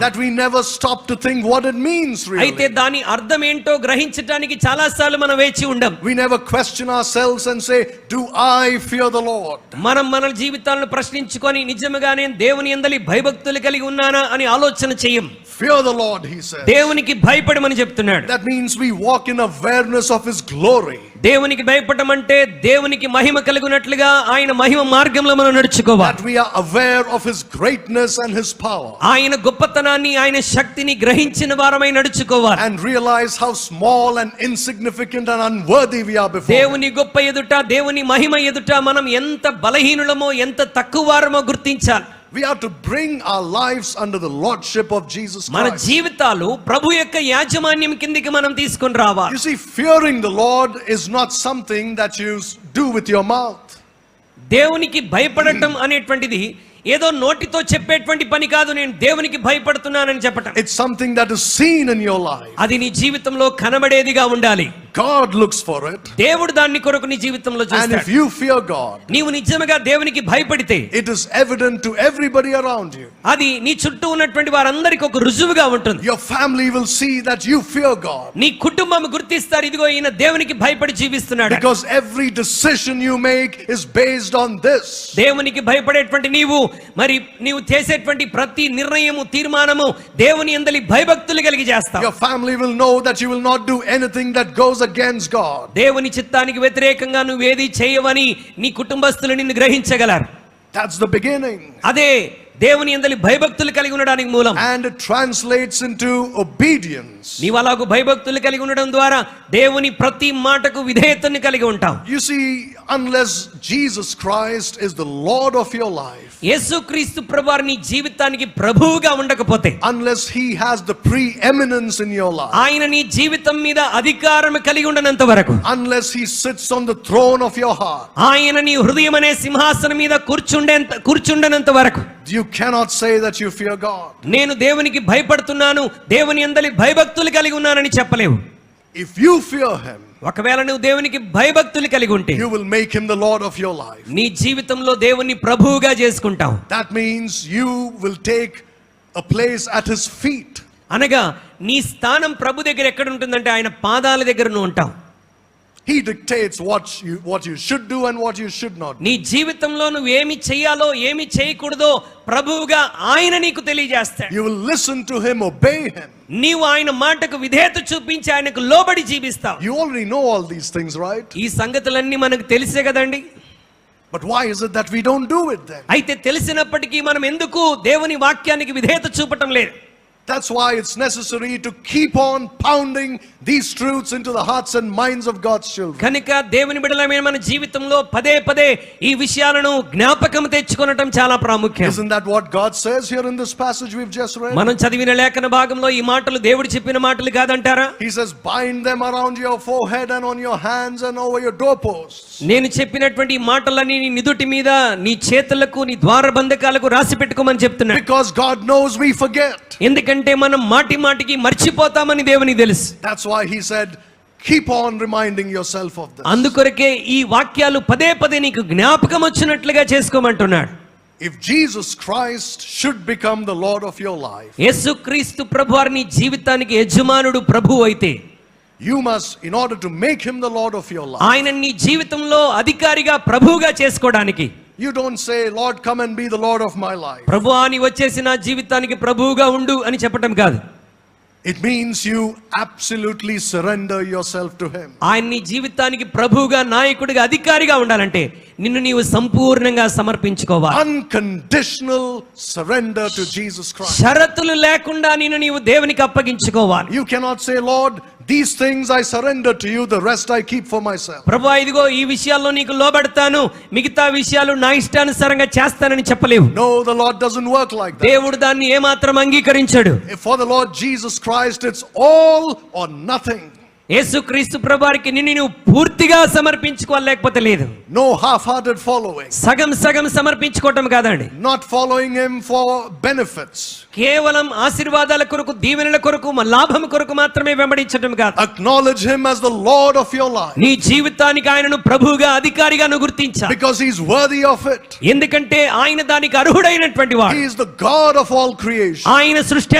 that we never stop to think what it means really. అయితే దాని అర్థం ఏంటో గ్రహించడానికి చాలా సార్లు మనం వేచి ఉండం. We never question ourselves and say, do I fear the Lord? మనం మన జీవితాలను ప్రశ్నించుకొని నిజంగా నేను దేవుని యందలి భయభక్తులు కలిగి ఉన్నానా అని ఆలోచన చేయం. Fear the Lord, he says. దేవునికి భయపడమని చెప్తున్నాడు. That means we walk in awareness of his glory. దేవునికి భయపడడం అంటే దేవునికి మహిమ కలుగునట్లుగా ఆయన మహిమ మార్గంలో మనం నడుచుకోవాలి. That we are aware of his greatness and his power. ఆయన గొప్పతనాన్ని ఆయన శక్తిని గ్రహించిన వారమై నడుచుకోవాలి. And realize how small and insignificant and unworthy we are before. దేవుని గొప్ప ఎదుట దేవుని మహిమ ఎదుట మనం ఎంత బలహీనులమో ఎంత తక్కువ వారమో గుర్తించాలి. We have to bring our lives under the lordship of Jesus Christ. మన జీవితాలు ప్రభు యొక్క యాజమాన్యం కిందికి మనం తీసుకొని రావాలి. You see, fearing the Lord is not something that you do with your mouth. దేవునికి భయపడటం అనేటువంటిది ఏదో నోటితో చెప్పేటువంటి పని కాదు. నేను దేవునికి భయపడుతున్నానని చెప్పటం. It's something that is seen in your life. అది నీ జీవితంలో కనబడేదిగా ఉండాలి. God looks for it. దేవుడు దాన్ని కొరకు నీ జీవితంలో చూస్తాడు. And if you fear God, నీవు నిజంగా దేవునికి భయపడితే it is evident to everybody around you. అది నీ చుట్టూ ఉన్నటువంటి వారందరికీ ఒక రుజువుగా ఉంటుంది. Your family will see that you fear God. నీ కుటుంబం గుర్తిస్తారు, ఇదిగో ఈయన దేవునికి భయపడి జీవిస్తున్నాడు. Because every decision you make is based on this. దేవునికి భయపడేటువంటి మరి నీవు చేసేటువంటి ప్రతి నిర్ణయము తీర్మానము దేవుని యందలి భయభక్తులు కలిగి చేస్తావు. Your family will know that you will not do anything that goes against God. దేవుని చిత్తానికి వ్యతిరేకంగా నువ్వు ఏది చేయవని నీ కుటుంబస్తులు నిన్ను గ్రహించగలరు. That's the beginning. అదే దేవుని యందలి భయభక్తులు కలిగి ఉండడానికి మూలం. And it translates into obedience. నీవు అలాగూ భయభక్తులు కలిగి ఉండడం ద్వారా దేవుని ప్రతి మాటకు విధేయతను కలిగి ఉంటావు. You see, unless Jesus Christ is the Lord of your life, యేసుక్రీస్తు ప్రభువారు నీ జీవితానికి ప్రభువుగా ఉండకపోతే, unless he has the preeminence in your life, ఆయన నీ జీవితం మీద అధికారం కలిగి ఉండనంత వరకు, unless he sits on the throne of your heart, ఆయన నీ హృదయం అనే సింహాసనం మీద కూర్చుండనంత వరకు, you cannot say that you fear God. నేను దేవునికి భయపడుతున్నాను, దేవుని యందలి భయభక్తులు కలిగి ఉన్నానని చెప్పలేవు. If you fear him, ఒకవేళ నువ్వు దేవునికి భయభక్తులు కలిగి ఉంటే, you will make him the Lord of your life. నీ జీవితంలో దేవుని ప్రభువుగా చేసుకుంటావు. That means you will take a place at his feet. అనగా నీ స్థానం ప్రభు దగ్గర ఎక్కడ ఉంటుందంటే ఆయన పాదాల దగ్గర నువ్వు ఉంటావు. He dictates what you should do and what you should not do. నీ జీవితంలో నువ్వు ఏమి చేయాలో ఏమి చేయకూడదో ప్రభువుగా ఆయన నీకు తెలియజేస్తాడు. You will listen to him, obey him. నీవు ఆయన మాటకు విధేయత చూపించి ఆయనకు లోబడి జీవిస్తావు. You already know all these things, right? ఈ సంగతులన్నీ మనకు తెలిసే కదండి. But why is it that we don't do it then? అయితే తెలిసినప్పటికీ మనం ఎందుకు దేవుని వాక్యానికి విధేయత చూపటం లేదు? That's why it's necessary to keep on pounding these truths into the hearts and minds of God's children. కనుక దేవుని బిడ్డలమైన మన జీవితంలో పదే పదే ఈ విషయాలను జ్ఞాపకం తెచ్చుకొనటం చాలా ప్రాముఖ్యం. Isn't that what God says here in this passage we've just read? మనం చదివిన లేఖన భాగంలో ఈ మాటలు దేవుడు చెప్పిన మాటలు కాదంటారా? He says, bind them around your forehead and on your hands and over your doorposts. నేను చెప్పినటువంటి ఈ మాటలన్నీ నీ నుదుటి మీద, నీ చేతులకు, నీ ద్వారబంధకాలకు రాసి పెట్టుకోమని చెప్తున్నాడు. Because God knows we forget. ఎందుకంటే మనం మాటి మాటికి మర్చిపోతామని దేవునికి తెలుసు. That's why he said, keep on reminding yourself of this. అందుకొరకే ఈ వాక్యాలు పదే పదే నీకు జ్ఞాపకం వచ్చినట్లుగా చేసుకోమంటున్నాడు. If Jesus Christ should become the Lord of your life, యేసుక్రీస్తు ప్రభువారు నీ జీవితానికి యజమానుడు, ప్రభువు అయితే, you must, in order to make him the Lord of your life, ఆయన నీ జీవితంలో అధికారిగా ప్రభువుగా చేసుకోవడానికి, you don't say, Lord, come and be the Lord of my life. ప్రభువా నీ వచ్చేసి నా జీవితానికి ప్రభువుగా ఉండు అని చెప్పటం కాదు. It means you absolutely surrender yourself to him. ఆయన నీ జీవితానికి ప్రభువుగా, నాయకుడిగా, అధికారిగా ఉండాలంటే నిన్ను నీవు సంపూర్ణంగా సమర్పించుకోవాలి. Unconditional surrender to Jesus Christ. షరతులు లేకుండా నిన్ను నీవు దేవునికి అప్పగించుకోవాలి. You cannot say, Lord, these things I surrender to you, the rest I keep for myself. ప్రభువా ఇదిగో ఈ విషయాల్లో నీకు లోబడతాను, మిగతా విషయాలు నా ఇష్టానుసారంగా చేస్తానని చెప్పలేవు. No, the Lord doesn't work like that. దేవుడు దాన్ని ఏమాత్రం అంగీకరించాడు. For the Lord Jesus Christ, it's all or nothing. యేసుక్రీస్తు ప్రభువారికి నిన్ను నువ్వు పూర్తిగా సమర్పించుకోవాలి, లేకపోతే లేదు. No half-hearted following. సగం సగం సమర్పించుకోవటం కాదండి. Not following him for benefits. కేవలం ఆశీర్వాదాల కొరకు, దీవెనల కొరకు, లాభం కొరకు మాత్రమే వెంబడించటం కాదు. Acknowledge him as the Lord of your life. నీ జీవితానికి ఆయనను ప్రభువుగా, అధికారిగా నువ్వు గుర్తించాలి. Because he's worthy of it. ఎందుకంటే ఆయన దానికి అర్హుడైనటువంటి వాడు. He is the God of all creation. ఆయన సృష్టి